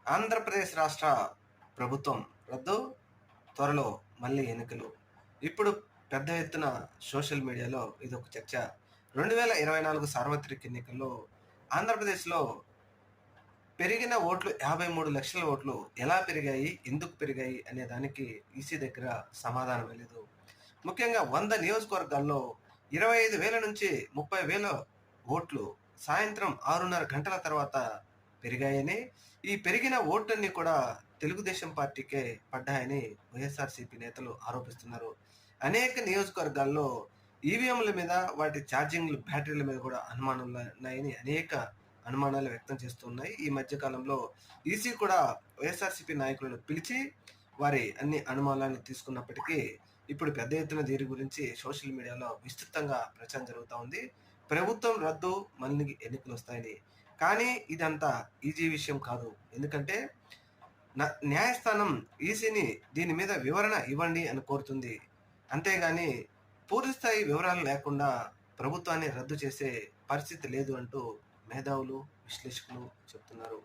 ఆంధ్రప్రదేశ్ రాష్ట్ర ప్రభుత్వం రద్దు, త్వరలో మళ్ళీ ఎన్నికలు. ఇప్పుడు పెద్ద ఎత్తున సోషల్ మీడియాలో ఇదొక చర్చ. 2024 సార్వత్రిక ఎన్నికల్లో ఆంధ్రప్రదేశ్‌లో పెరిగిన ఓట్లు 53 లక్షల ఓట్లు ఎలా పెరిగాయి? ఎందుకు పెరిగాయి? అనే దానికి ఈసీ దగ్గర సమాధానం లేదు. ముఖ్యంగా 100 నియోజకవర్గాల్లో 25,000 నుంచి 30,000 ఓట్లు సాయంత్రం 6:30 గంటల తర్వాత పెరిగాయని, ఈ పెరిగిన ఓట్లన్నీ కూడా తెలుగుదేశం పార్టీకే పడ్డాయని వైఎస్ఆర్‌సీపీ నేతలు ఆరోపిస్తున్నారు. అనేక నియోజకవర్గాల్లో ఈవీఎంల మీద, వాటి ఛార్జింగ్‌లు, బ్యాటరీల మీద కూడా అనుమానాలున్నాయని అనేక అనుమానాలు వ్యక్తం చేస్తున్నాయి. ఈ మధ్య కాలంలో ఈసీ కూడా వైఎస్ఆర్‌సీపీ నాయకులను పిలిచి వారి అన్ని అనుమానాలను తీసుకున్నప్పటికీ ఇప్పుడు పెద్ద ఎత్తున దీని గురించి సోషల్ మీడియాలో విస్తృతంగా ప్రచారం జరుగుతా ఉంది. ప్రభుత్వం రద్దు, మళ్ళీ ఎన్నికలొస్తాయని. కానీ ఇదంతా ఈజీ విషయం కాదు. ఎందుకంటే న్యాయస్థానం ఈసీని దీని మీద వివరణ ఇవ్వండి అని కోరుతుంది. అంతేగాని పూర్తిస్థాయి వివరాలు లేకుండా ప్రభుత్వాన్ని రద్దు చేసే పరిస్థితి లేదు అంటూ మేధావులు, విశ్లేషకులు చెప్తున్నారు.